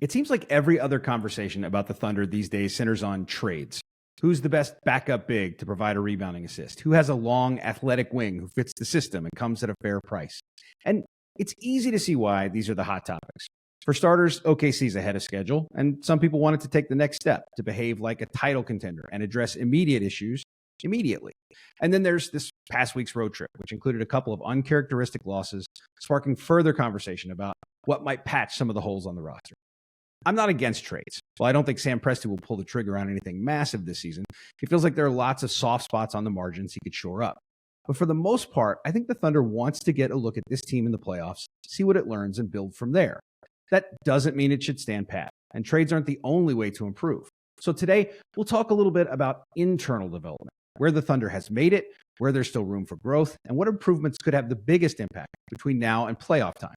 It seems like every other conversation about the Thunder these days centers on trades. Who's the best backup big to provide a rebounding assist? Who has a long athletic wing who fits the system and comes at a fair price? And it's easy to see why these are the hot topics. For starters, OKC's ahead of schedule, and some people wanted to take the next step to behave like a title contender and address immediate issues immediately. And then there's this past week's road trip, which included a couple of uncharacteristic losses, sparking further conversation about what might patch some of the holes on the roster. I'm not against trades. While I don't think Sam Presti will pull the trigger on anything massive this season, it feels like there are lots of soft spots on the margins he could shore up. But for the most part, I think the Thunder wants to get a look at this team in the playoffs, see what it learns, and build from there. That doesn't mean it should stand pat, and trades aren't the only way to improve. So today, we'll talk a little bit about internal development, where the Thunder has made it, where there's still room for growth, and what improvements could have the biggest impact between now and playoff time.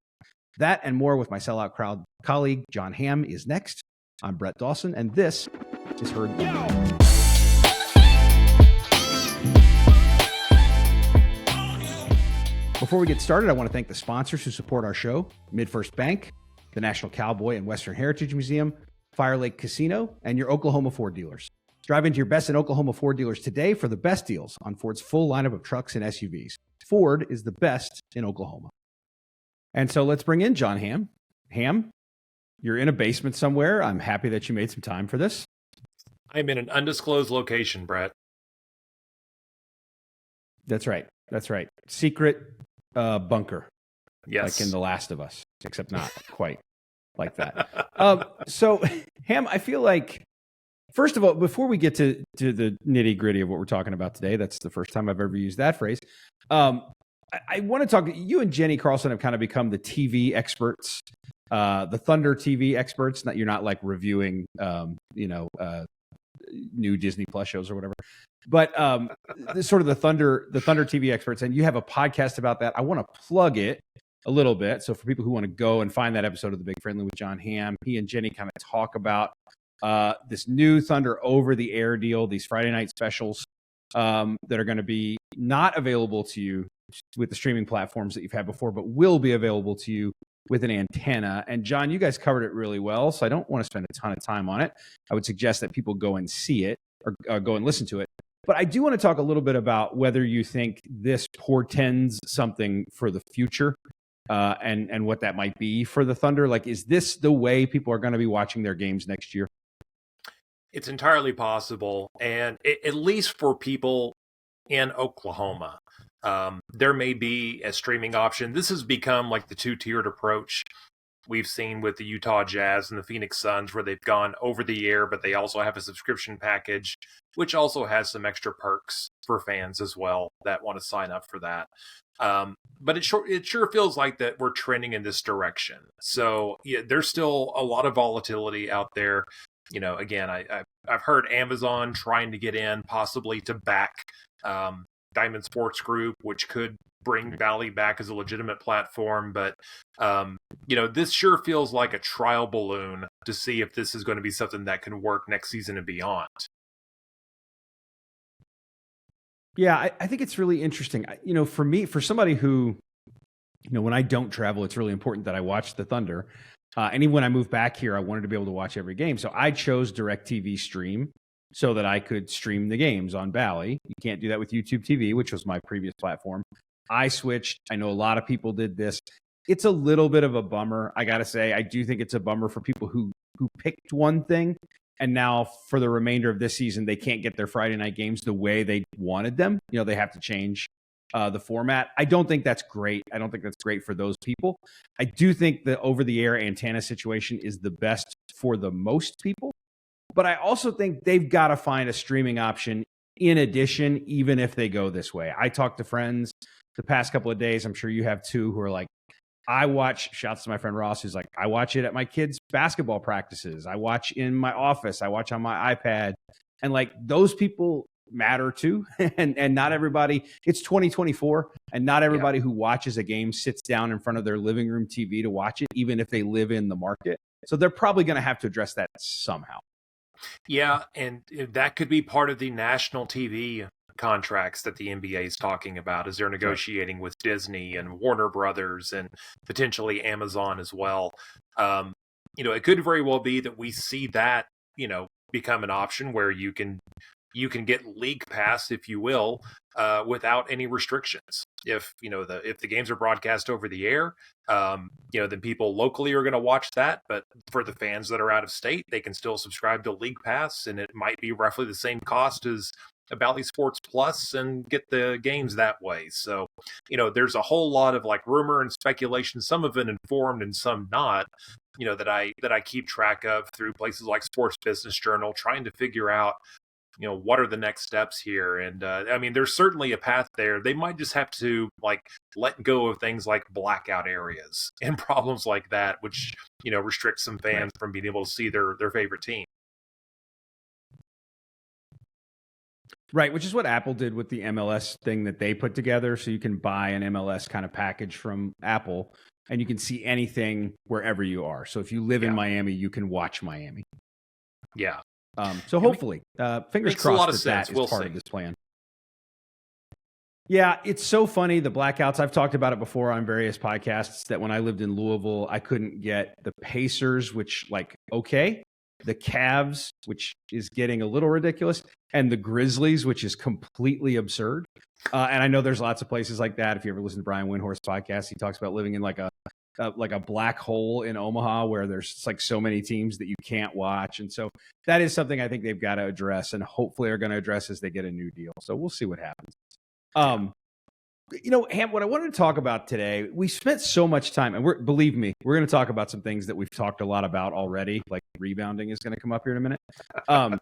That and more with my Sellout Crowd colleague, Jon Hamm, is next. I'm Brett Dawson, and this is Heard. Before we get started, I want to thank the sponsors who support our show: MidFirst Bank, the National Cowboy and Western Heritage Museum, Fire Lake Casino, and your Oklahoma Ford dealers. Drive into your best in Oklahoma Ford dealers today for the best deals on Ford's full lineup of trucks and SUVs. Ford is the best in Oklahoma. And so let's bring in Jon Hamm. Hamm, you're in a basement somewhere. I'm happy that you made some time for this. I'm in an undisclosed location, Brett. That's right. That's right. Secret bunker. Yes. Like in The Last of Us, except not quite like that. So, Hamm, I feel like, first of all, before we get to the nitty gritty of what we're talking about today, that's the first time I've ever used that phrase. I want to talk. You and Jenny Carlson have kind of become the TV experts, the Thunder TV experts. You're not like reviewing, new Disney Plus shows or whatever, but sort of the Thunder TV experts. And you have a podcast about that. I want to plug it a little bit. So for people who want to go and find that episode of The Big Friendly with Jon Hamm, he and Jenny kind of talk about this new Thunder over the air deal, these Friday night specials that are going to be not available to you with the streaming platforms that you've had before, but will be available to you with an antenna. And Jon, you guys covered it really well, so I don't want to spend a ton of time on it. I would suggest that people go and see it or go and listen to it. But I do want to talk a little bit about whether you think this portends something for the future and what that might be for the Thunder. Like, is this the way people are going to be watching their games next year? It's entirely possible. And at least for people in Oklahoma, there may be a streaming option. This has become like the two-tiered approach we've seen with the Utah Jazz and the Phoenix Suns, where they've gone over the air, but they also have a subscription package, which also has some extra perks for fans as well that want to sign up for that. But it sure feels like that we're trending in this direction. So yeah, there's still a lot of volatility out there. You know, again, I've heard Amazon trying to get in, possibly to back Diamond Sports Group, which could bring Valley back as a legitimate platform. But, this sure feels like a trial balloon to see if this is going to be something that can work next season and beyond. Yeah, I think it's really interesting. For me, for somebody who, when I don't travel, it's really important that I watch the Thunder. And even when I moved back here, I wanted to be able to watch every game. So I chose DirecTV Stream so that I could stream the games on Bally. You can't do that with YouTube TV, which was my previous platform. I switched. I know a lot of people did this. It's a little bit of a bummer. I got to say, I do think it's a bummer for people who picked one thing, and now for the remainder of this season, they can't get their Friday night games the way they wanted them. They have to change the format. I don't think that's great. I don't think that's great for those people. I do think the over-the-air antenna situation is the best for the most people. But I also think they've got to find a streaming option in addition, even if they go this way. I talked to friends the past couple of days, I'm sure you have too, who are like, shouts to my friend Ross, who's like, I watch it at my kids' basketball practices. I watch in my office. I watch on my iPad. And like, those people matter too. and not everybody, it's 2024, and not everybody who watches a game sits down in front of their living room TV to watch it, even if they live in the market. So they're probably going to have to address that somehow. Yeah, and that could be part of the national TV contracts that the NBA is talking about, as they're negotiating with Disney and Warner Brothers and potentially Amazon as well. it could very well be that we see that, become an option where you can get league pass, if you will, without any restrictions. If if the games are broadcast over the air, then people locally are going to watch that. But for the fans that are out of state, they can still subscribe to League Pass, and it might be roughly the same cost as a Bally Sports Plus, and get the games that way. So, there's a whole lot of like rumor and speculation, some of it informed and some not. That I keep track of through places like Sports Business Journal, trying to figure out what are the next steps here. And I mean, there's certainly a path there. They might just have to like let go of things like blackout areas and problems like that, which restrict some fans from being able to see their favorite team. Right, which is what Apple did with the MLS thing that they put together. So you can buy an MLS kind of package from Apple, and you can see anything wherever you are. So if you live in Miami, you can watch Miami. Yeah. So hopefully, fingers crossed that is part of this plan. Yeah, it's so funny, the blackouts. I've talked about it before on various podcasts that when I lived in Louisville, I couldn't get the Pacers, which okay, the Cavs, which is getting a little ridiculous, and the Grizzlies, which is completely absurd. And I know there's lots of places like that. If you ever listen to Brian Windhorst's podcast, he talks about living in like a black hole in Omaha where there's like so many teams that you can't watch. And so that is something I think they've got to address, and hopefully are going to address as they get a new deal. So we'll see what happens. Ham, what I wanted to talk about today, we spent so much time, and believe me, we're going to talk about some things that we've talked a lot about already, like rebounding is going to come up here in a minute.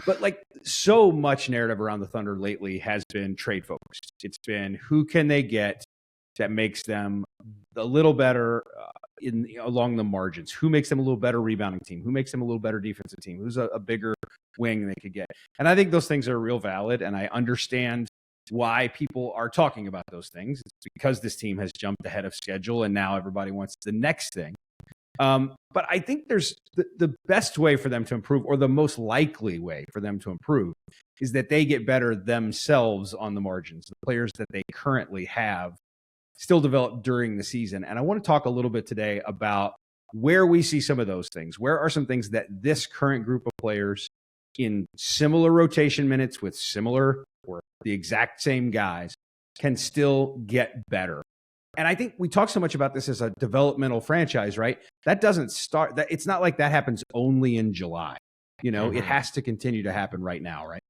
But like so much narrative around the Thunder lately has been trade focused. It's been who can they get that makes them a little better along the margins? Who makes them a little better rebounding team? Who makes them a little better defensive team? Who's a bigger wing they could get? And I think those things are real valid, and I understand why people are talking about those things. It's because this team has jumped ahead of schedule, and now everybody wants the next thing. But I think there's the best way for them to improve, or the most likely way for them to improve, is that they get better themselves on the margins. The players that they currently have still develop during the season. And I want to talk a little bit today about where we see some of those things. Where are some things that this current group of players in similar rotation minutes with similar or the exact same guys can still get better? And I think we talk so much about this as a developmental franchise, right? That doesn't start, that it's not like that happens only in July. It has to continue to happen right now, right?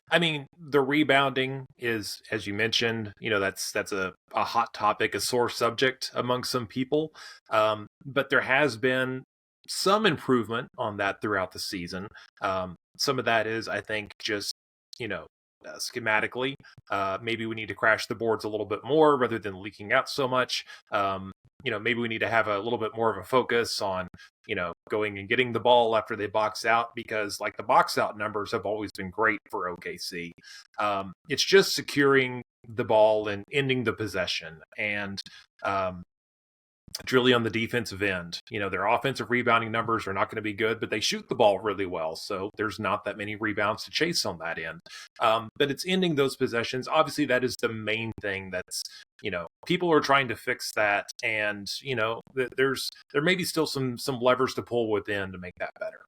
I mean, the rebounding is, as you mentioned, that's a hot topic, a sore subject among some people. But there has been some improvement on that throughout the season. Some of that is, I think, just, schematically, maybe we need to crash the boards a little bit more rather than leaking out so much. Maybe we need to have a little bit more of a focus on, going and getting the ball after they box out, because like the box out numbers have always been great for OKC. It's just securing the ball and ending the possession. And it's really on the defensive end. Their offensive rebounding numbers are not going to be good, but they shoot the ball really well. So there's not that many rebounds to chase on that end. But it's ending those possessions. Obviously, that is the main thing that's, people are trying to fix that. And, there may be still some levers to pull within to make that better.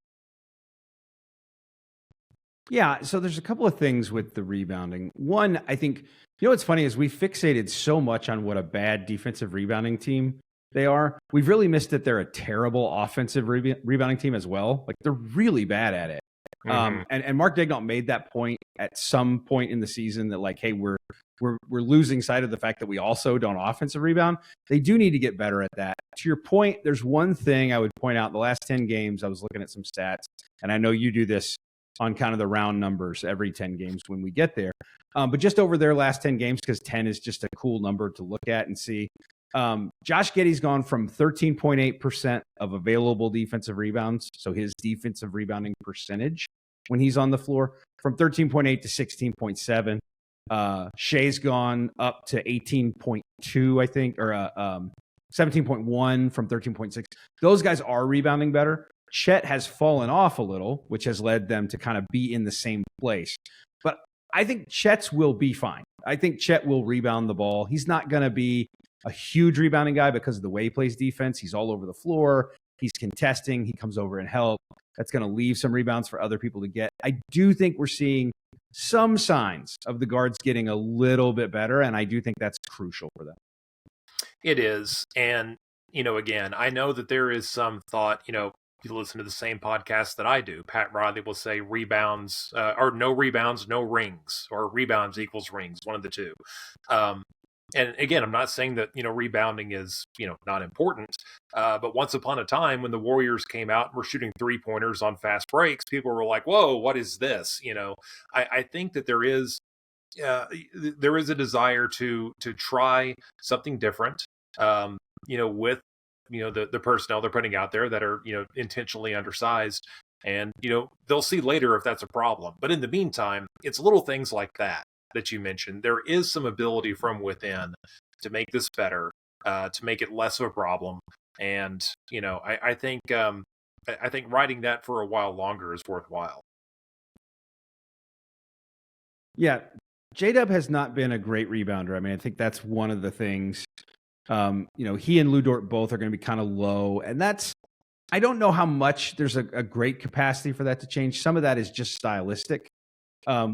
Yeah, so there's a couple of things with the rebounding. One, I think, what's funny is we fixated so much on what a bad defensive rebounding team they are. We've really missed that they're a terrible offensive rebounding team as well. Like they're really bad at it. And Mark Daigneault made that point at some point in the season that like, hey, we're losing sight of the fact that we also don't offensive rebound. They do need to get better at that. To your point, there's one thing I would point out. In the last 10 games, I was looking at some stats, and I know you do this on kind of the round numbers every 10 games when we get there. But just over their last 10 games, because 10 is just a cool number to look at and see. Josh Giddey's gone from 13.8% of available defensive rebounds, so his defensive rebounding percentage when he's on the floor, from 13.8 to 16.7. Shea's gone up to 18.2, I think, or 17.1 from 13.6. Those guys are rebounding better. Chet has fallen off a little, which has led them to kind of be in the same place. But I think Chet's will be fine. I think Chet will rebound the ball. He's not going to be a huge rebounding guy because of the way he plays defense. He's all over the floor. He's contesting. He comes over and help. That's going to leave some rebounds for other people to get. I do think we're seeing some signs of the guards getting a little bit better, and I do think that's crucial for them. It is. And, again, I know that there is some thought, you listen to the same podcast that I do. Pat Riley will say rebounds, or no rebounds, no rings, or rebounds equals rings, one of the two. And again, I'm not saying that, rebounding is, not important. But once upon a time when the Warriors came out and were shooting 3-pointers on fast breaks, people were like, whoa, what is this? I think that there is a desire to try something different, with the personnel they're putting out there that are intentionally undersized, and they'll see later if that's a problem. But in the meantime, it's little things like that you mentioned. There is some ability from within to make this better, to make it less of a problem, and I think riding that for a while longer is worthwhile. Yeah, J-Dub has not been a great rebounder. I mean, I think that's one of the things. He and Lou Dort both are going to be kind of low, and I don't know how much there's a great capacity for that to change. Some of that is just stylistic.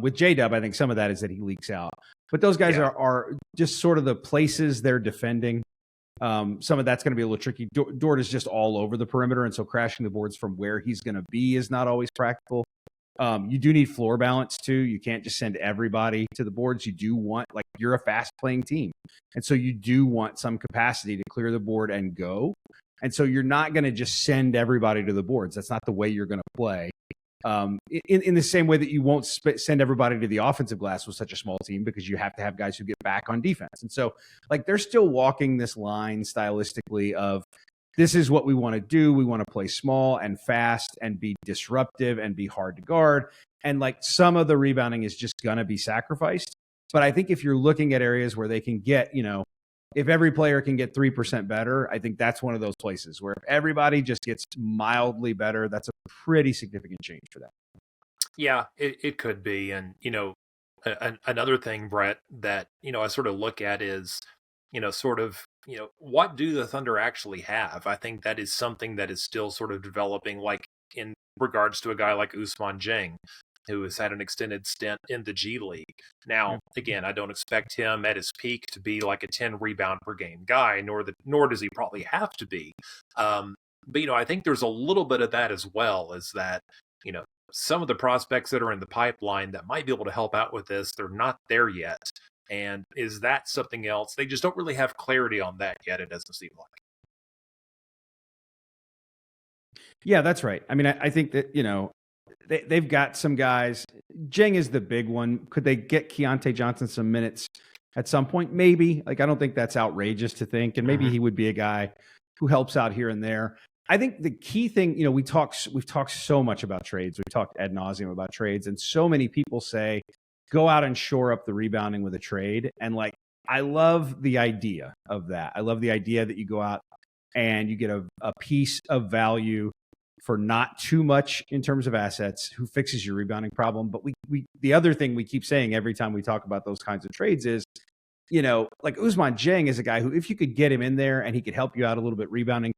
With J-Dub, I think some of that is that he leaks out. But those guys are just sort of the places they're defending. Some of that's going to be a little tricky. Dort is just all over the perimeter, and so crashing the boards from where he's going to be is not always practical. You do need floor balance too. You can't just send everybody to the boards. You do want, like, you're a fast playing team. And so you do want some capacity to clear the board and go. And so you're not going to just send everybody to the boards. That's not the way you're going to play. In the same way that you won't send everybody to the offensive glass with such a small team, because you have to have guys who get back on defense. And so, like, they're still walking this line stylistically of, this is what we want to do. We want to play small and fast and be disruptive and be hard to guard. And, like, some of the rebounding is just going to be sacrificed. But I think if you're looking at areas where they can get, if every player can get 3% better, I think that's one of those places where if everybody just gets mildly better, that's a pretty significant change for them. Yeah, it could be. And, another thing, Brett, that, I sort of look at is, what do the Thunder actually have? I think that is something that is still sort of developing, like in regards to a guy like Ousmane Dieng, who has had an extended stint in the G League. Now, again, I don't expect him at his peak to be like a 10 rebound per game guy, nor does he probably have to be. But, I think there's a little bit of that as well, is that, some of the prospects that are in the pipeline that might be able to help out with this, they're not there yet. And is that something else? They just don't really have clarity on that yet, it doesn't seem like. Yeah, that's right. I mean, I think that, they've got some guys. Dieng is the big one. Could they get Keontae Johnson some minutes at some point? Maybe. Like, I don't think that's outrageous to think. And maybe he would be a guy who helps out here and there. I think the key thing, we've talked so much about trades. We've talked ad nauseum about trades. And so many people say, go out and shore up the rebounding with a trade. And, like, I love the idea of that. I love the idea that you go out and you get a piece of value for not too much in terms of assets, who fixes your rebounding problem. But the other thing we keep saying every time we talk about those kinds of trades is, like, Ousmane Dieng is a guy who, if you could get him in there and he could help you out a little bit rebounding,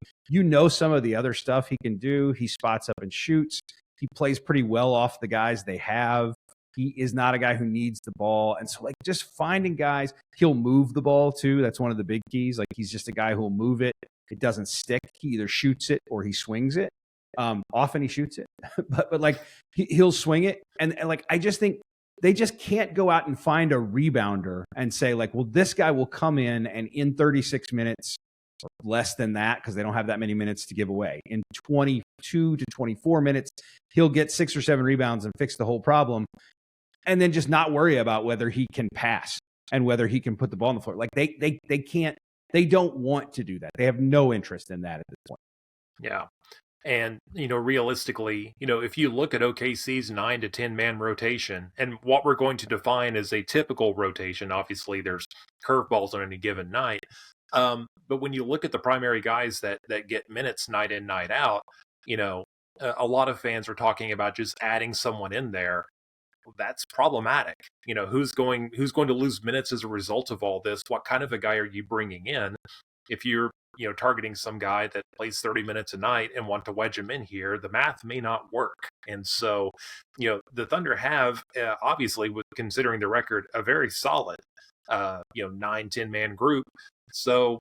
some of the other stuff he can do. He spots up and shoots. He plays pretty well off the guys they have. He is not a guy who needs the ball. And so, like, just finding guys, he'll move the ball too. That's one of the big keys. Like, he's just a guy who'll move it. It doesn't stick. He either shoots it or he swings it. Often he shoots it, but like, he'll swing it. And like, I just think they just can't go out and find a rebounder and say, like, well, this guy will come in 36 minutes, or less than that, because they don't have that many minutes to give away. In 22 to 24 minutes, he'll get 6 or 7 rebounds and fix the whole problem. And then just not worry about whether he can pass and whether he can put the ball on the floor. Like, they can't, they don't want to do that. They have no interest in that at this point. Yeah. And, realistically, if you look at OKC's 9 to 10 man rotation, and what we're going to define as a typical rotation, obviously there's curveballs on any given night. But when you look at the primary guys that get minutes night in, night out, a lot of fans are talking about just adding someone in there. That's problematic. Who's going to lose minutes as a result of all this? What kind of a guy are you bringing in? if you're targeting some guy that plays 30 minutes a night and want to wedge him in here, the math may not work. And so, the Thunder have obviously, with considering the record, a very solid 9-10 man group. So,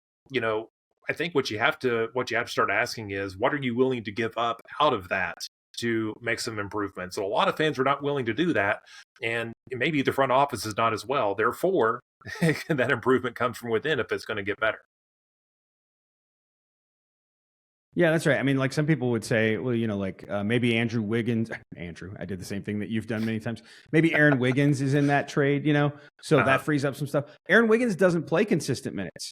I think what you have to start asking is, what are you willing to give up out of that to make some improvements? So a lot of fans are not willing to do that, and maybe the front office is not as well. Therefore, that improvement comes from within if it's going to get better. Yeah, that's right. I mean, like some people would say, well, maybe Andrew Wiggins. Andrew, I did the same thing that you've done many times. Maybe Aaron Wiggins is in that trade, so that frees up some stuff. Aaron Wiggins doesn't play consistent minutes,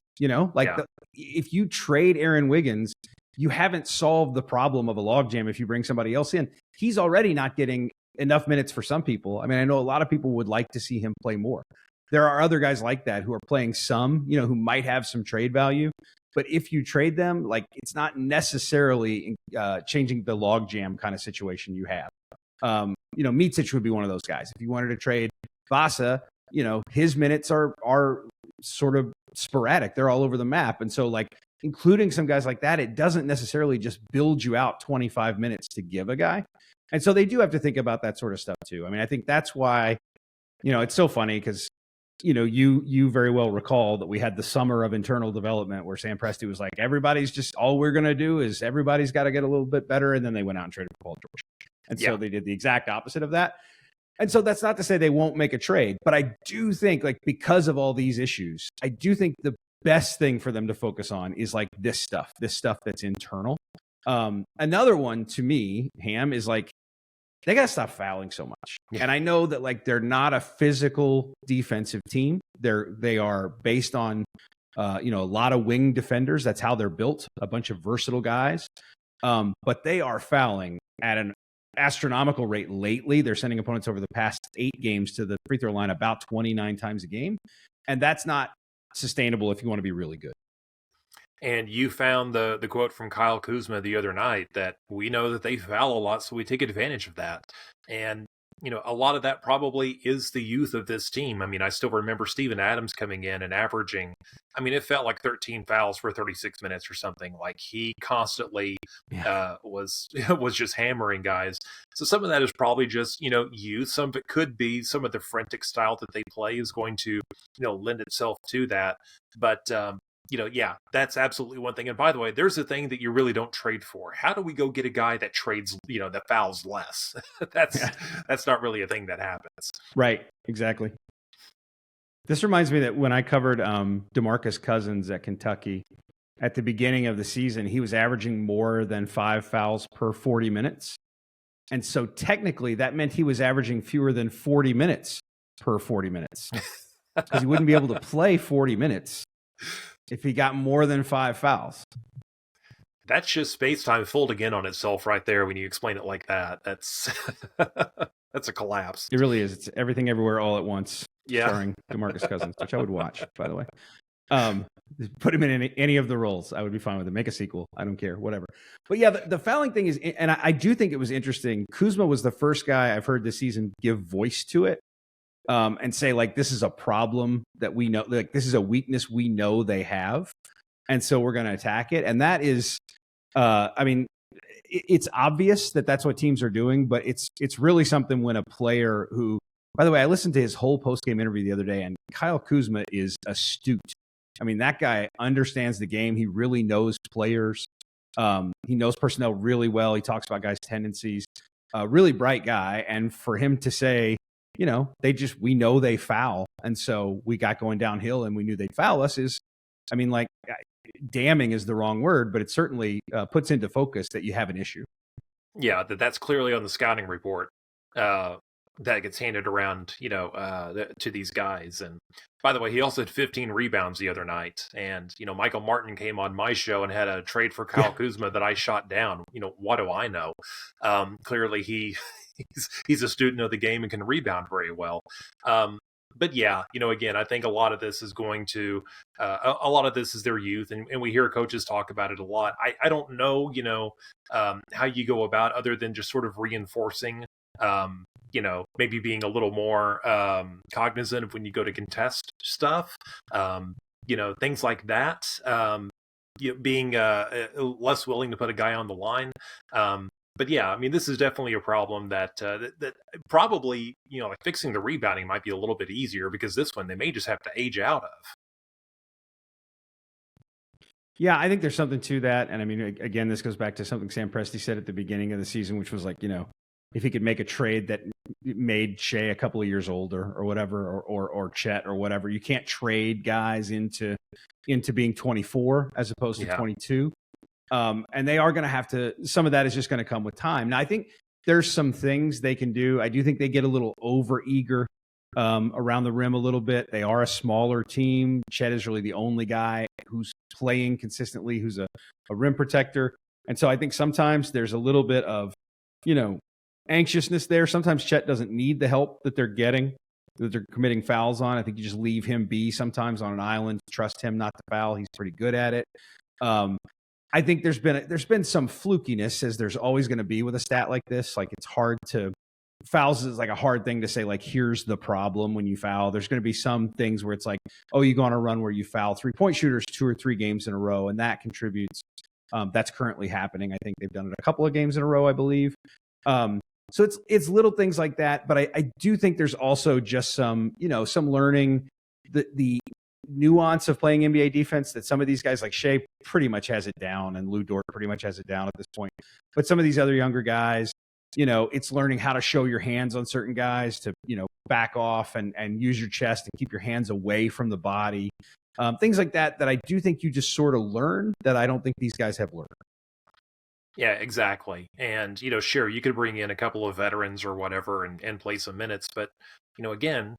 if you trade Aaron Wiggins, you haven't solved the problem of a logjam if you bring somebody else in. He's already not getting enough minutes for some people. I mean, I know a lot of people would like to see him play more. There are other guys like that who are playing some, who might have some trade value. But if you trade them, it's not necessarily changing the logjam kind of situation you have. Micic would be one of those guys. If you wanted to trade Vasa, his minutes are sort of sporadic. They're all over the map. And so including some guys like that, it doesn't necessarily just build you out 25 minutes to give a guy. And so they do have to think about that sort of stuff too. I mean, I think that's why, it's so funny because you very well recall that we had the summer of internal development where Sam Presti was like, everybody's just, all we're going to do is everybody's got to get a little bit better. And then they went out and traded for Paul George. And so they did the exact opposite of that. And so that's not to say they won't make a trade, but I do think because of all these issues, I do think the best thing for them to focus on is this stuff that's internal. Another one to me, Ham, is they got to stop fouling so much. Yeah. And I know that they're not a physical defensive team. They are based on, a lot of wing defenders. That's how they're built, a bunch of versatile guys. But they are fouling at an astronomical rate lately. They're sending opponents over the past 8 games to the free throw line about 29 times a game. And that's not sustainable if you want to be really good. And you found the quote from Kyle Kuzma the other night that we know that they foul a lot, so we take advantage of that. And, a lot of that probably is the youth of this team. I mean, I still remember Steven Adams coming in and averaging, it felt like 13 fouls for 36 minutes or something. He constantly was just hammering guys. So some of that is probably just, youth. Some of it could be some of the frantic style that they play is going to, lend itself to that. But, that's absolutely one thing. And by the way, there's a thing that you really don't trade for. How do we go get a guy that trades, that fouls less? That's not really a thing that happens. Right. Exactly. This reminds me that when I covered DeMarcus Cousins at Kentucky at the beginning of the season, he was averaging more than 5 fouls per 40 minutes. And so technically that meant he was averaging fewer than 40 minutes per 40 minutes because he wouldn't be able to play 40 minutes if he got more than 5 fouls. That's just space-time folding in on itself right there when you explain it like that. That's that's a collapse. It really is. It's Everything Everywhere All at Once, starring DeMarcus Cousins, which I would watch, by the way. Put him in any of the roles. I would be fine with it. Make a sequel. I don't care. Whatever. But yeah, the fouling thing is, and I do think it was interesting. Kuzma was the first guy I've heard this season give voice to it. And say this is a problem that we know, this is a weakness we know they have. And so we're going to attack it. And that is, it's obvious that that's what teams are doing, but it's really something when a player who, by the way, I listened to his whole post-game interview the other day, and Kyle Kuzma is astute. That guy understands the game. He really knows players. He knows personnel really well. He talks about guys' tendencies. Really bright guy. And for him to say, we know they foul. And so we got going downhill and we knew they'd foul us is, damning is the wrong word, but it certainly puts into focus that you have an issue. Yeah, that's clearly on the scouting report that gets handed around, to these guys. And by the way, he also had 15 rebounds the other night. And, Michael Martin came on my show and had a trade for Kyle Kuzma that I shot down. What do I know? Clearly he's a student of the game and can rebound very well. But yeah, again, I think a lot of this is going to, a lot of this is their youth, and we hear coaches talk about it a lot. I don't know, how you go about other than just sort of reinforcing, maybe being a little more cognizant of when you go to contest stuff, things like that. being less willing to put a guy on the line. But yeah, I mean, this is definitely a problem that probably, like fixing the rebounding might be a little bit easier, because this one they may just have to age out of. Yeah, I think there's something to that. And I mean, again, this goes back to something Sam Presti said at the beginning of the season, which was like, if he could make a trade that made Shea a couple of years older or whatever, or Chet or whatever, you can't trade guys into being 24 as opposed to 22. And they are going to have to, some of that is just going to come with time. Now, I think there's some things they can do. I do think they get a little over eager around the rim a little bit. They are a smaller team. Chet is really the only guy who's playing consistently, who's a rim protector. And so I think sometimes there's a little bit of, anxiousness there. Sometimes Chet doesn't need the help that they're getting, that they're committing fouls on. I think you just leave him be sometimes on an island, trust him not to foul. He's pretty good at it. I think there's been some flukiness, as there's always going to be with a stat like this. Like, it's hard to, fouls is like a hard thing to say, like, here's the problem when you foul. There's going to be some things where it's like, oh, you go on a run where you foul 3-point shooters 2 or 3 games in a row, and that contributes. That's currently happening. I think they've done it a couple of games in a row, I believe. So it's little things like that, but I do think there's also just some learning the nuance of playing NBA defense, that some of these guys like Shea pretty much has it down, and Lou Dort pretty much has it down at this point. But some of these other younger guys, it's learning how to show your hands on certain guys, to, back off and use your chest and keep your hands away from the body. Things like that I do think you just sort of learn, that I don't think these guys have learned. Yeah, exactly. And, sure, you could bring in a couple of veterans or whatever and play some minutes. But, again,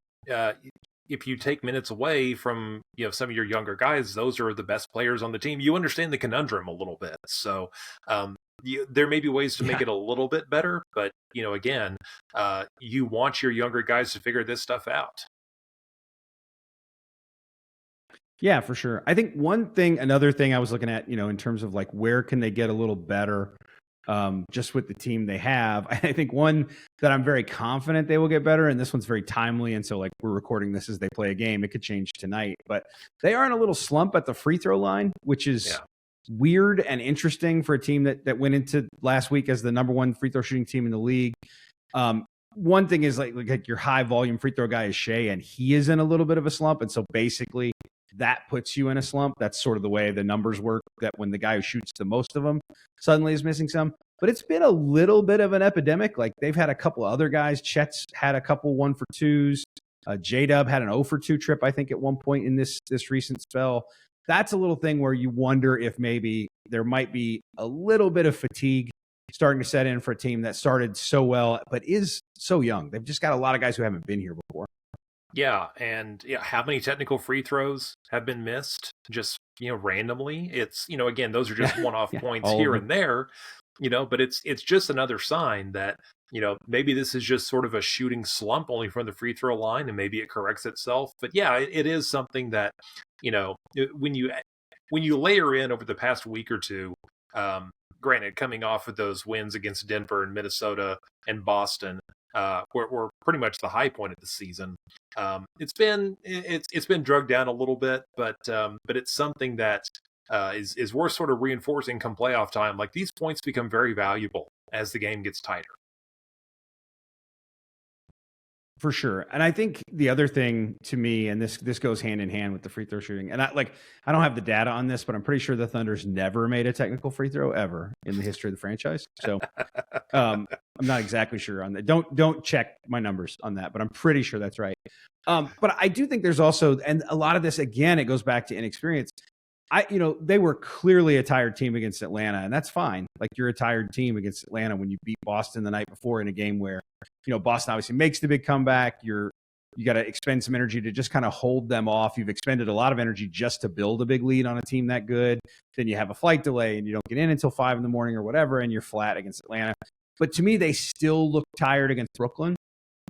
if you take minutes away from, some of your younger guys, those are the best players on the team. You understand the conundrum a little bit. So there may be ways to make it a little bit better. But, again, you want your younger guys to figure this stuff out. Yeah, for sure. I think another thing I was looking at, in terms of like, where can they get a little better just with the team they have. I think one that I'm very confident they will get better, and this one's very timely, and so like we're recording this as they play a game. It could change tonight, but they are in a little slump at the free throw line, which is weird and interesting for a team that went into last week as the number one free throw shooting team in the league. One thing is like your high volume free throw guy is Shea, and he is in a little bit of a slump. And so basically that puts you in a slump. That's sort of the way the numbers work, that when the guy who shoots the most of them suddenly is missing some. But it's been a little bit of an epidemic. Like they've had a couple of other guys. Chet's had a couple 1-for-2s. J-Dub had an 0-for-2 trip, I think, at one point in this recent spell. That's a little thing where you wonder if maybe there might be a little bit of fatigue starting to set in for a team that started so well, but is so young. They've just got a lot of guys who haven't been here before. Yeah, and how many technical free throws have been missed just, randomly? It's, again, those are just one-off points here and there, but it's just another sign that, maybe this is just sort of a shooting slump only from the free throw line, and maybe it corrects itself. But yeah, it is something that, when you layer in over the past week or two, granted, coming off of those wins against Denver and Minnesota and Boston, were pretty much the high point of the season. It's been drugged down a little bit, but it's something that is worth sort of reinforcing come playoff time. Like, these points become very valuable as the game gets tighter. For sure. And I think the other thing to me, and this goes hand in hand with the free throw shooting, and I don't have the data on this, but I'm pretty sure the Thunder's never made a technical free throw ever in the history of the franchise. So I'm not exactly sure on that. Don't check my numbers on that, but I'm pretty sure that's right. But I do think there's also, and a lot of this, again, it goes back to inexperience. They were clearly a tired team against Atlanta, and that's fine. Like, you're a tired team against Atlanta when you beat Boston the night before in a game where, Boston obviously makes the big comeback. You got to expend some energy to just kind of hold them off. You've expended a lot of energy just to build a big lead on a team that good. Then you have a flight delay and you don't get in until 5 a.m. or whatever, and you're flat against Atlanta. But to me, they still look tired against Brooklyn,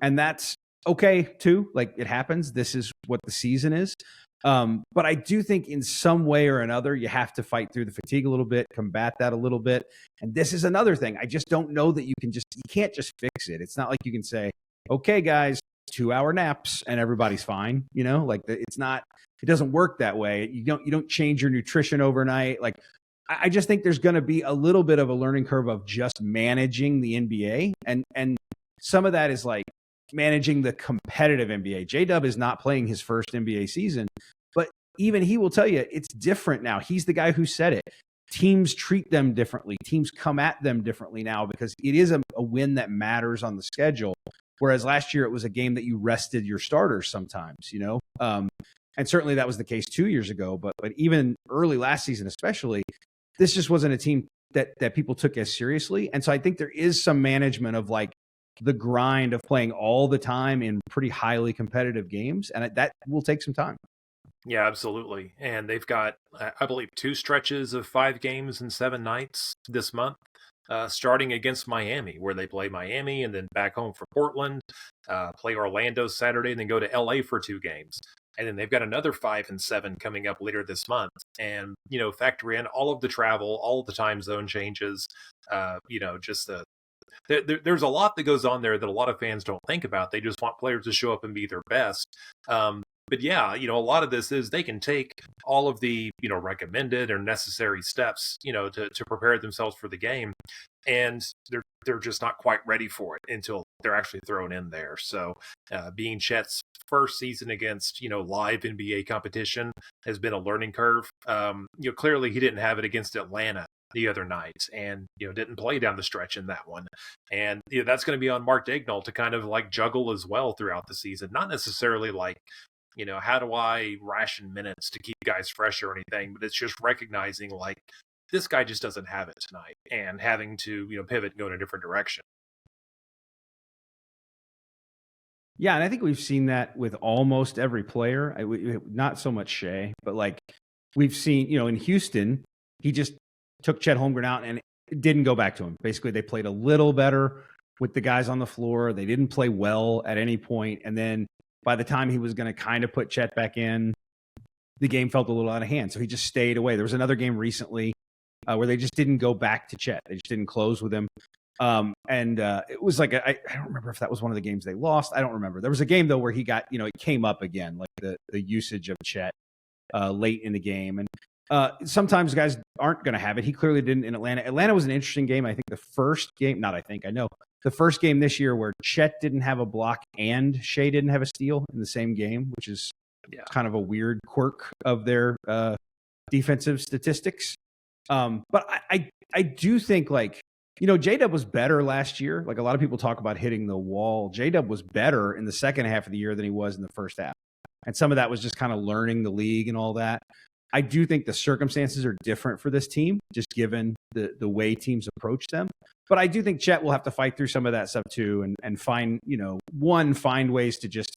and that's okay too. Like, it happens. This is what the season is. But I do think in some way or another, you have to fight through the fatigue a little bit, combat that a little bit. And this is another thing. I just don't know that you can't just fix it. It's not like you can say, okay, guys, 2-hour naps and everybody's fine. Like it doesn't work that way. You don't change your nutrition overnight. Like I just think there's going to be a little bit of a learning curve of just managing the NBA. And some of that is like managing the competitive NBA. J-Dub is not playing his first NBA season, but even he will tell you it's different now. He's the guy who said it. Teams treat them differently. Teams come at them differently now because it is a win that matters on the schedule. Whereas last year it was a game that you rested your starters sometimes, and certainly that was the case 2 years ago. But even early last season, especially, this just wasn't a team that people took as seriously. And so I think there is some management of like the grind of playing all the time in pretty highly competitive games. And that will take some time. Yeah, absolutely. And they've got, I believe, 2 stretches of 5 games and 7 nights this month, starting against Miami, where they play Miami and then back home for Portland, play Orlando Saturday, and then go to LA for 2 games. And then they've got another 5 and 7 coming up later this month. And, factor in all of the travel, all of the time zone changes, just there's a lot that goes on there that a lot of fans don't think about. They just want players to show up and be their best. But yeah, a lot of this is they can take all of the, recommended or necessary steps, to prepare themselves for the game. And they're just not quite ready for it until they're actually thrown in there. So being Chet's first season against, live NBA competition has been a learning curve. Clearly he didn't have it against Atlanta the other night and, didn't play down the stretch in that one. And that's going to be on Mark Daigneault to kind of like juggle as well throughout the season. Not necessarily like, how do I ration minutes to keep guys fresh or anything, but it's just recognizing like this guy just doesn't have it tonight and having to, pivot and go in a different direction. Yeah, and I think we've seen that with almost every player. Not so much Shea, but like we've seen, in Houston, he just took Chet Holmgren out and it didn't go back to him. Basically, they played a little better with the guys on the floor. They didn't play well at any point. And then by the time he was going to kind of put Chet back in, the game felt a little out of hand. So he just stayed away. There was another game recently where they just didn't go back to Chet. They just didn't close with him. It was like, I don't remember if that was one of the games they lost. I don't remember. There was a game, though, where he got, it came up again, like the usage of Chet late in the game. And sometimes guys aren't going to have it. He clearly didn't in Atlanta. Atlanta was an interesting game. I think the first game, I know. The first game this year where Chet didn't have a block and Shea didn't have a steal in the same game, which is kind of a weird quirk of their defensive statistics. But I do think like, J-Dub was better last year. Like a lot of people talk about hitting the wall. J-Dub was better in the second half of the year than he was in the first half. And some of that was just kind of learning the league and all that. I do think the circumstances are different for this team, just given the way teams approach them. But I do think Chet will have to fight through some of that stuff too and find, find ways to just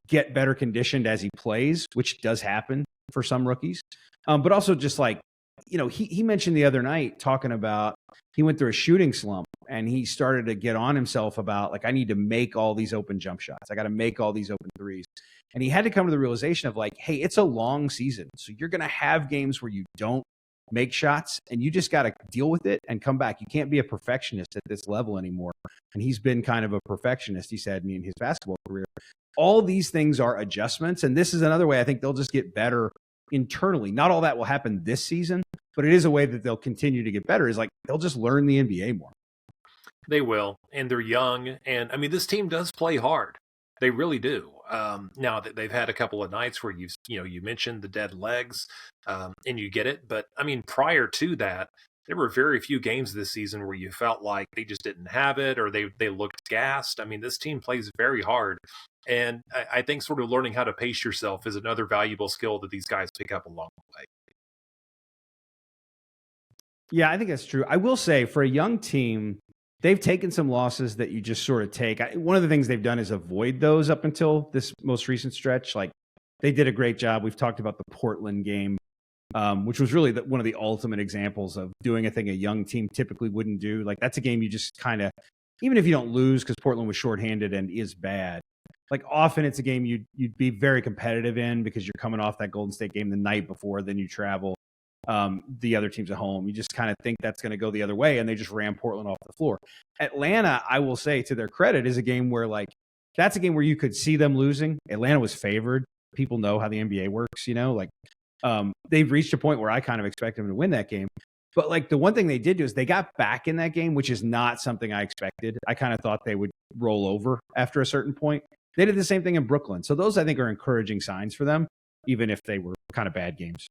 get better conditioned as he plays, which does happen for some rookies. But also just like, he mentioned the other night talking about he went through a shooting slump and he started to get on himself about like, I need to make all these open jump shots. I got to make all these open threes. And he had to come to the realization of like, hey, it's a long season. So you're going to have games where you don't make shots and you just got to deal with it and come back. You can't be a perfectionist at this level anymore. And he's been kind of a perfectionist, he said, in his basketball career. All these things are adjustments. And this is another way I think they'll just get better internally. Not all that will happen this season, but it is a way that they'll continue to get better, is like they'll just learn the NBA more. They will. And they're young. And I mean, this team does play hard. They really do. Now that they've had a couple of nights where you mentioned the dead legs, and you get it. But I mean, prior to that, there were very few games this season where you felt like they just didn't have it or they looked gassed. I mean, this team plays very hard. And I think sort of learning how to pace yourself is another valuable skill that these guys pick up along the way. Yeah, I think that's true. I will say for a young team, they've taken some losses that you just sort of take. One of the things they've done is avoid those up until this most recent stretch. Like they did a great job. We've talked about the Portland game, which was really one of the ultimate examples of doing a thing a young team typically wouldn't do. Like that's a game you just kind of, even if you don't lose because Portland was shorthanded and is bad, like often it's a game you'd be very competitive in because you're coming off that Golden State game the night before, then you travel. The other teams at home, you just kind of think that's going to go the other way, and they just ran Portland off the floor. Atlanta, I will say to their credit, is a game where like that's a game where you could see them losing. Atlanta was favored. People know how the NBA works, like they've reached a point where I kind of expect them to win that game. But like the one thing they did do is they got back in that game, which is not something I expected. I kind of thought they would roll over after a certain point. They did the same thing in Brooklyn. So those, I think, are encouraging signs for them, even if they were kind of bad games.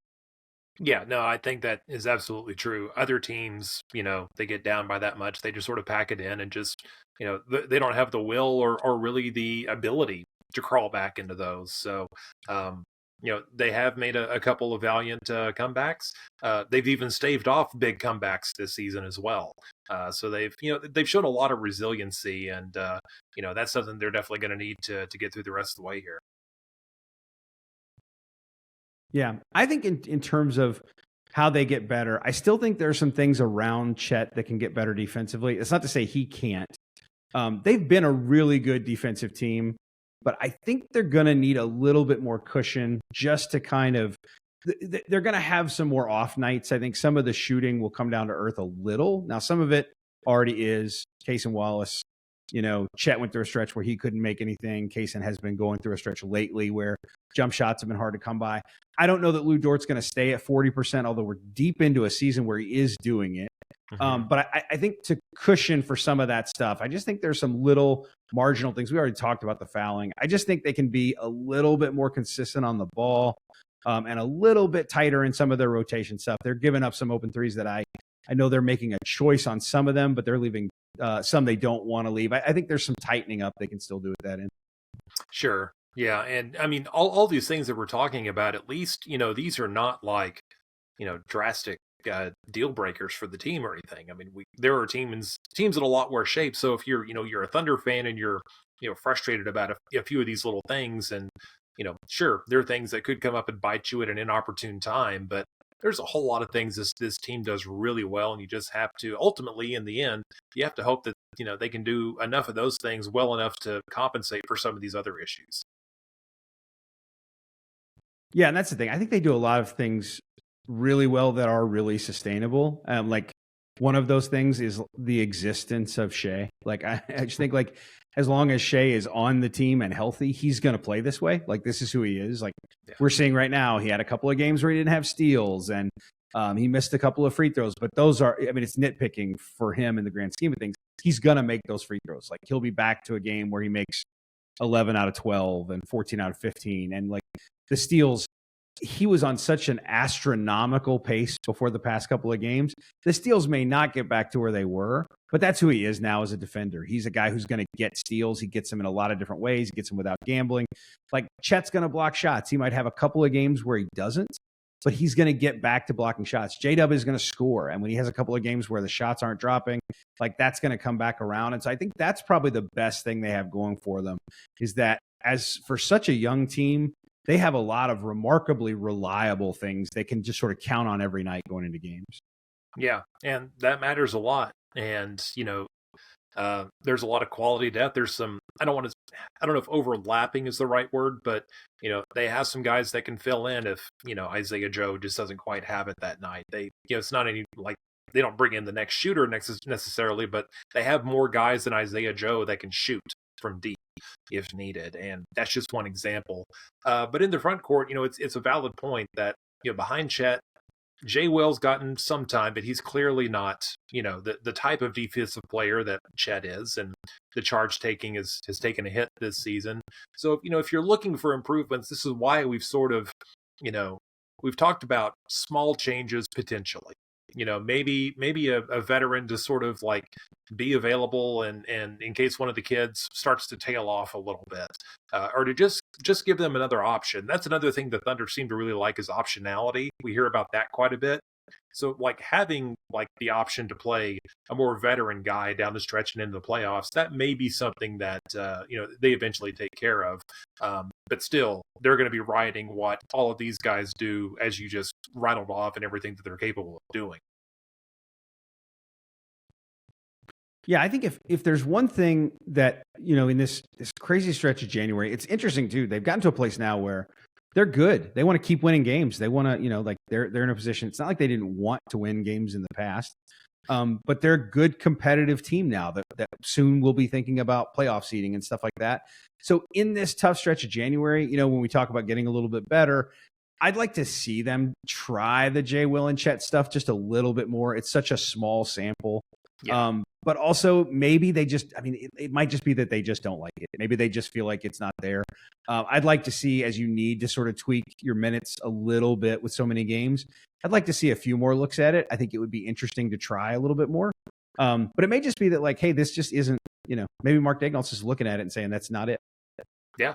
Yeah, no, I think that is absolutely true. Other teams, they get down by that much. They just sort of pack it in and just, they don't have the will or really the ability to crawl back into those. So, they have made a couple of valiant comebacks. They've even staved off big comebacks this season as well. So they've shown a lot of resiliency, and that's something they're definitely going to need to get through the rest of the way here. Yeah, I think in terms of how they get better, I still think there are some things around Chet that can get better defensively. It's not to say he can't. They've been a really good defensive team, but I think they're going to need a little bit more cushion just to kind of they're going to have some more off nights. I think some of the shooting will come down to earth a little. Now, some of it already is. Case and Wallace, Chet went through a stretch where he couldn't make anything. Kaysen has been going through a stretch lately where jump shots have been hard to come by. I don't know that Lou Dort's going to stay at 40%, although we're deep into a season where he is doing it. Mm-hmm. But I think to cushion for some of that stuff, I just think there's some little marginal things. We already talked about the fouling. I just think they can be a little bit more consistent on the ball and a little bit tighter in some of their rotation stuff. They're giving up some open threes that I know they're making a choice on some of them, but they're leaving some they don't want to leave. I think there's some tightening up they can still do with that in. Sure. Yeah. And I mean, all these things that we're talking about, at least, these are not like, drastic deal breakers for the team or anything. I mean, there are teams in a lot worse shape. So if you're a Thunder fan and you're, frustrated about a few of these little things, and, sure, there are things that could come up and bite you at an inopportune time, but there's a whole lot of things this team does really well, and you just have to ultimately, in the end, you have to hope that they can do enough of those things well enough to compensate for some of these other issues. Yeah, and that's the thing. I think they do a lot of things really well that are really sustainable. Like one of those things is the existence of Shea. Like I just think like as long as Shea is on the team and healthy, he's going to play this way. Like this is who he is. Like we're seeing right now, he had a couple of games where he didn't have steals and he missed a couple of free throws, but those are, I mean, it's nitpicking for him in the grand scheme of things. He's going to make those free throws. Like he'll be back to a game where he makes 11 out of 12 and 14 out of 15. And like the steals, he was on such an astronomical pace before the past couple of games. The steals may not get back to where they were, but that's who he is now as a defender. He's a guy who's going to get steals. He gets them in a lot of different ways. He gets them without gambling. Like Chet's going to block shots. He might have a couple of games where he doesn't, but he's going to get back to blocking shots. J-Dub is going to score. And when he has a couple of games where the shots aren't dropping, like that's going to come back around. And so I think that's probably the best thing they have going for them is that as for such a young team, they have a lot of remarkably reliable things they can just sort of count on every night going into games. Yeah, and that matters a lot. And, there's a lot of quality depth. There's some, I don't know if overlapping is the right word, but, they have some guys that can fill in if, Isaiah Joe just doesn't quite have it that night. It's not any, like, they don't bring in the next shooter necessarily, but they have more guys than Isaiah Joe that can shoot from deep if needed, and that's just one example. But in the front court, it's a valid point that behind Chet, Jay Will's gotten some time, but he's clearly not the type of defensive player that Chet is, and the charge taking has taken a hit this season. So if you're looking for improvements, this is why we've sort of we've talked about small changes potentially. Maybe a veteran to sort of like be available and in case one of the kids starts to tail off a little bit, or to just give them another option. That's another thing the Thunder seem to really like is optionality. We hear about that quite a bit. So like having like the option to play a more veteran guy down the stretch and into the playoffs, that may be something that they eventually take care of. But still, they're going to be riding what all of these guys do, as you just rattled off, and everything that they're capable of doing. Yeah, I think if there's one thing that, in this crazy stretch of January, it's interesting too. They've gotten to a place now where they're good. They want to keep winning games. They want to, like they're in a position. It's not like they didn't want to win games in the past. But they're a good competitive team now that soon will be thinking about playoff seeding and stuff like that. So in this tough stretch of January, when we talk about getting a little bit better, I'd like to see them try the Jay, Will, and Chet stuff just a little bit more. It's such a small sample. Yeah. But also maybe they just, it might just be that they just don't like it. Maybe they just feel like it's not there. I'd like to see, as you need to sort of tweak your minutes a little bit with so many games, I'd like to see a few more looks at it. I think it would be interesting to try a little bit more. But it may just be that like, hey, this just isn't, maybe Mark Daigneault's just looking at it and saying that's not it. Yeah.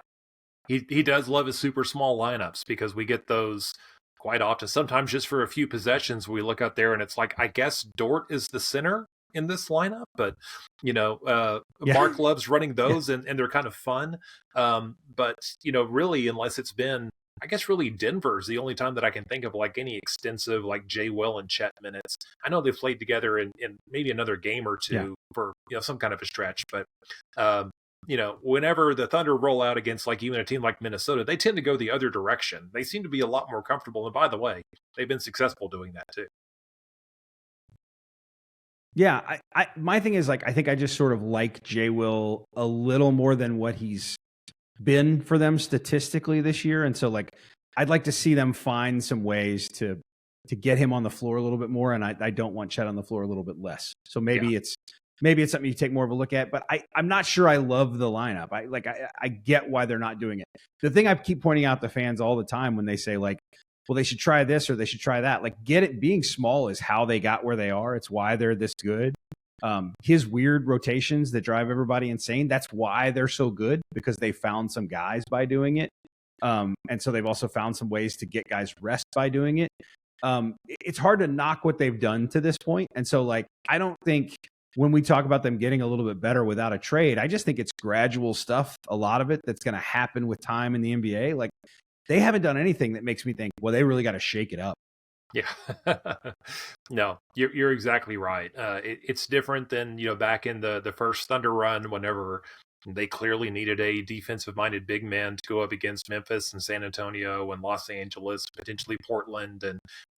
He does love his super small lineups because we get those quite often. Sometimes just for a few possessions, we look out there and it's like, I guess Dort is the center in this lineup, but Mark loves running those and they're kind of fun. But really, unless it's been, I guess really Denver's the only time that I can think of like any extensive like Jay, Will, and Chet minutes. I know they've played together in maybe another game or two for some kind of a stretch, but whenever the Thunder roll out against like even a team like Minnesota, they tend to go the other direction. They seem to be a lot more comfortable. And by the way, they've been successful doing that too. Yeah, my thing is like I think I just sort of like Jay Will a little more than what he's been for them statistically this year, and so like I'd like to see them find some ways to get him on the floor a little bit more, and I don't want Chet on the floor a little bit less. So maybe it's something you take more of a look at, but I'm not sure I love the lineup. I get why they're not doing it. The thing I keep pointing out to fans all the time when they say like, well, they should try this or they should try that. Like, get it. Being small is how they got where they are. It's why they're this good. His weird rotations that drive everybody insane. That's why they're so good, because they found some guys by doing it. And so they've also found some ways to get guys rest by doing it. It's hard to knock what they've done to this point. And so like, I don't think when we talk about them getting a little bit better without a trade, I just think it's gradual stuff. A lot of it that's going to happen with time in the NBA. Like, they haven't done anything that makes me think, well, they really got to shake it up. Yeah. No, you're exactly right. It's different than, back in the first Thunder run, whenever they clearly needed a defensive-minded big man to go up against Memphis and San Antonio and Los Angeles, potentially Portland,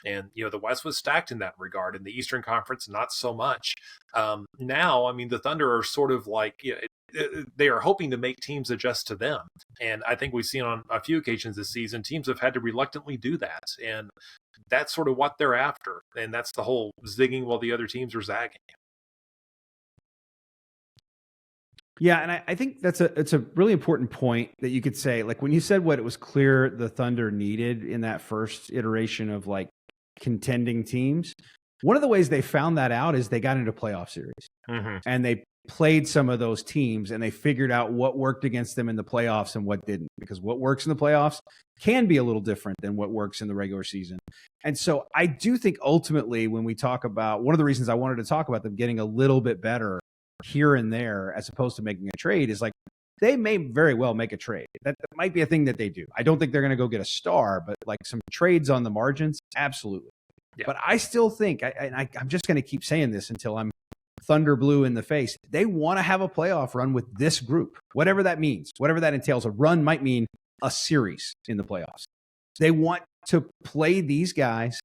and the West was stacked in that regard. In the Eastern Conference, not so much. Now, the Thunder are sort of like, they are hoping to make teams adjust to them, and I think we've seen on a few occasions this season teams have had to reluctantly do that, and that's sort of what they're after, and that's the whole zigging while the other teams are zagging. Yeah, and I think it's a really important point that you could say, like when you said what it was clear the Thunder needed in that first iteration of like contending teams. One of the ways they found that out is they got into playoff series, and they played some of those teams and they figured out what worked against them in the playoffs and what didn't, because what works in the playoffs can be a little different than what works in the regular season. And so I do think ultimately when we talk about, one of the reasons I wanted to talk about them getting a little bit better here and there as opposed to making a trade is like they may very well make a trade. That might be a thing that they do. I don't think they're going to go get a star, but like some trades on the margins, absolutely. Yeah. But I still think, I'm just going to keep saying this until I'm Thunder blue in the face. They want to have a playoff run with this group, whatever that means, whatever that entails. A run might mean a series in the playoffs. They want to play these guys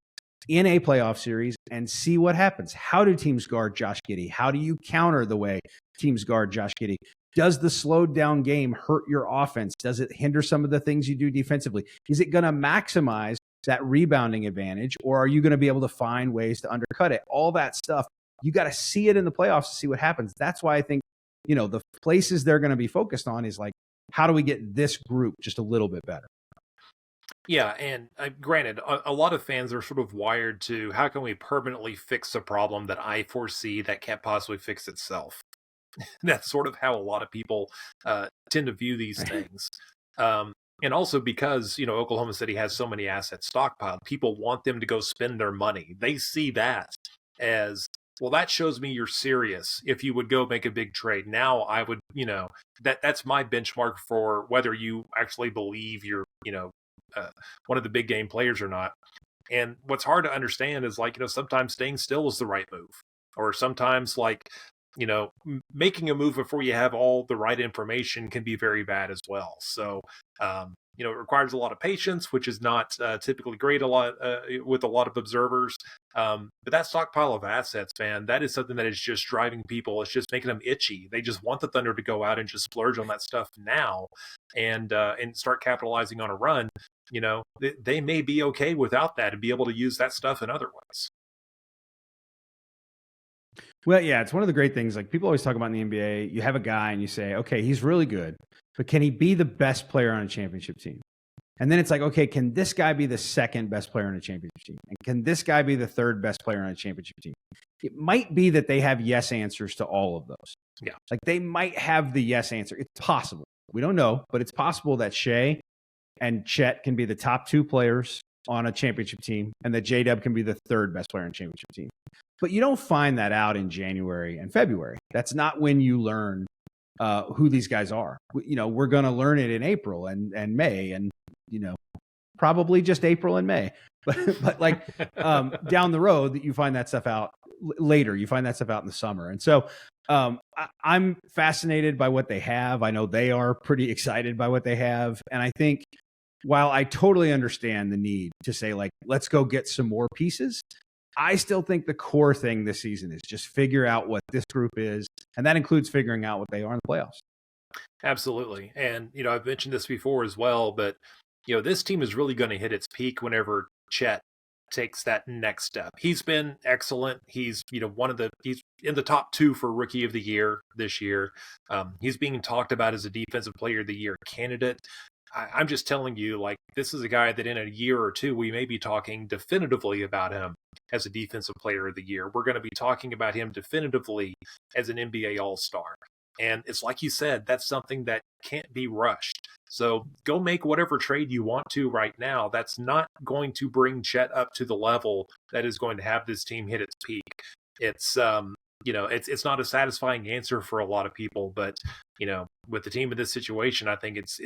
in a playoff series and see what happens. How do teams guard Josh Giddey? How do you counter the way teams guard Josh Giddey? Does the slowed down game hurt your offense? Does it hinder some of the things you do defensively? Is it going to maximize that rebounding advantage, or are you going to be able to find ways to undercut it? All that stuff. You got to see it in the playoffs to see what happens. That's why I think, the places they're going to be focused on is like, how do we get this group just a little bit better? Yeah, and granted, a lot of fans are sort of wired to, how can we permanently fix a problem that I foresee that can't possibly fix itself? That's sort of how a lot of people tend to view these things. And also because, Oklahoma City has so many assets stockpiled, people want them to go spend their money. They see that as, well, that shows me you're serious. If you would go make a big trade now, I would, that's my benchmark for whether you actually believe you're, one of the big game players or not. And what's hard to understand is like, sometimes staying still is the right move, or sometimes like, making a move before you have all the right information can be very bad as well. So, it requires a lot of patience, which is not typically great with a lot of observers. But that stockpile of assets, man, that is something that is just driving people. It's just making them itchy. They just want the Thunder to go out and just splurge on that stuff now, and start capitalizing on a run. They may be okay without that and be able to use that stuff in other ways. Well, yeah, it's one of the great things. Like people always talk about in the NBA, you have a guy and you say, okay, he's really good, but can he be the best player on a championship team? And then it's like, okay, can this guy be the second best player on a championship team? And can this guy be the third best player on a championship team? It might be that they have yes answers to all of those. Yeah. Like they might have the yes answer. It's possible. We don't know, but it's possible that Shea and Chet can be the top two players on a championship team and that J-Dub can be the third best player on a championship team. But you don't find that out in January and February. That's not when you learn who these guys are. We're going to learn it in April and May and, probably just April and May. But like down the road that you find that stuff out later. You find that stuff out in the summer. And so I'm fascinated by what they have. I know they are pretty excited by what they have. And I think while I totally understand the need to say, like, let's go get some more pieces, I still think the core thing this season is just figure out what this group is. And that includes figuring out what they are in the playoffs. Absolutely. And, I've mentioned this before as well, but, this team is really going to hit its peak whenever Chet takes that next step. He's been excellent. He's, he's in the top 2 for Rookie of the Year this year. He's being talked about as a Defensive Player of the Year candidate. I'm just telling you, like, this is a guy that in a year or two, we may be talking definitively about him as a Defensive Player of the Year. We're going to be talking about him definitively as an NBA All-Star. And it's like you said, that's something that can't be rushed. So go make whatever trade you want to right now. That's not going to bring Chet up to the level that is going to have this team hit its peak. It's it's not a satisfying answer for a lot of people, but with the team in this situation, I think it's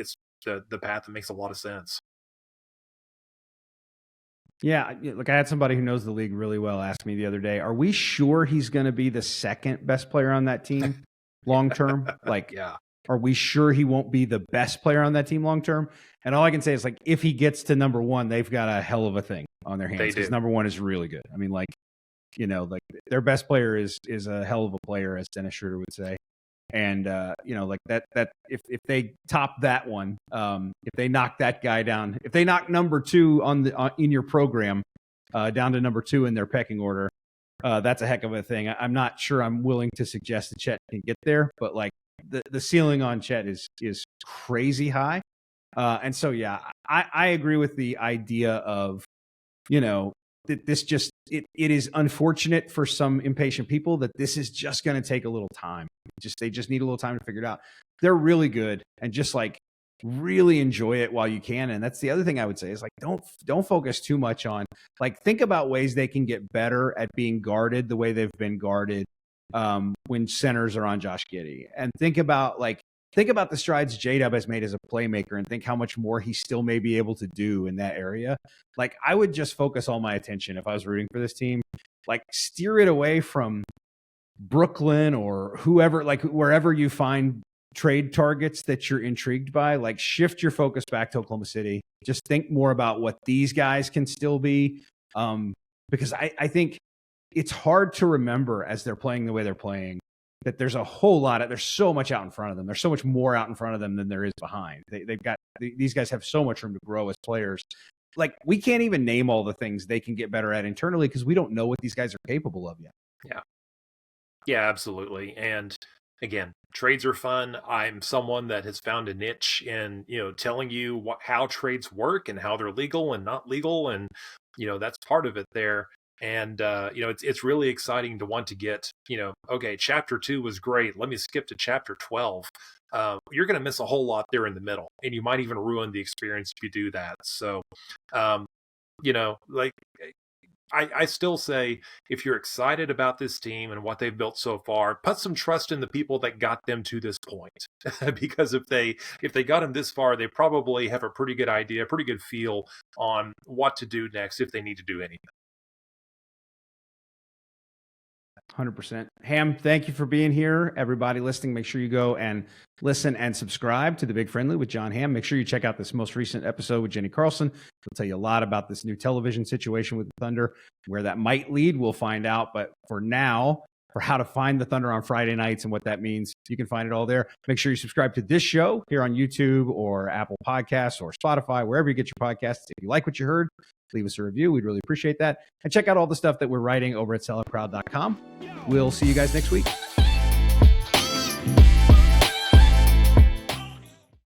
the path that makes a lot of sense. Yeah, look, I had somebody who knows the league really well ask me the other day, are we sure he's going to be the second best player on that team long term? Like, yeah. Are we sure he won't be the best player on that team long term? And all I can say is, like, if he gets to number 1, they've got a hell of a thing on their hands because number 1 is really good. I mean, like their best player is a hell of a player, as Dennis Schroeder would say. And like that if they top that one, if they knock that guy down, if they knock number 2 in your program down to number 2 in their pecking order, that's a heck of a thing. I'm not sure I'm willing to suggest that Chet can get there, but like the ceiling on Chet is crazy high. And so, yeah, I agree with the idea of, that this just, it is unfortunate for some impatient people that this is just going to take a little time. They just need a little time to figure it out. They're really good, and just like really enjoy it while you can. And that's the other thing I would say is, like, don't focus too much on, like, think about ways they can get better at being guarded the way they've been guarded when centers are on Josh Giddey, and think about the strides J-Dub has made as a playmaker, and think how much more he still may be able to do in that area. Like, I would just focus all my attention, if I was rooting for this team, like, steer it away from Brooklyn or whoever, like wherever you find trade targets that you're intrigued by, like, shift your focus back to Oklahoma City. Just think more about what these guys can still be. Because I think it's hard to remember as they're playing the way they're playing that there's so much out in front of them. There's so much more out in front of them than there is behind. These guys have so much room to grow as players. Like, we can't even name all the things they can get better at internally because we don't know what these guys are capable of yet. Yeah, absolutely. And again, trades are fun. I'm someone that has found a niche in, telling you how trades work and how they're legal and not legal. And, that's part of it there. And, it's really exciting to want to get, okay, chapter 2 was great. Let me skip to chapter 12. You're going to miss a whole lot there in the middle, and you might even ruin the experience if you do that. So, like, I still say, if you're excited about this team and what they've built so far, put some trust in the people that got them to this point. Because if they got them this far, they probably have a pretty good idea, pretty good feel on what to do next if they need to do anything. 100%. Ham, thank you for being here. Everybody listening, make sure you go and listen and subscribe to The Big Friendly with Jon Hamm. Make sure you check out this most recent episode with Jenny Carlson. We'll tell you a lot about this new television situation with the Thunder. Where that might lead, we'll find out. But for now, for how to find the Thunder on Friday nights and what that means, you can find it all there. Make sure you subscribe to this show here on YouTube or Apple Podcasts or Spotify, wherever you get your podcasts. If you like what you heard, leave us a review. We'd really appreciate that. And check out all the stuff that we're writing over at selloutcrowd.com. We'll see you guys next week.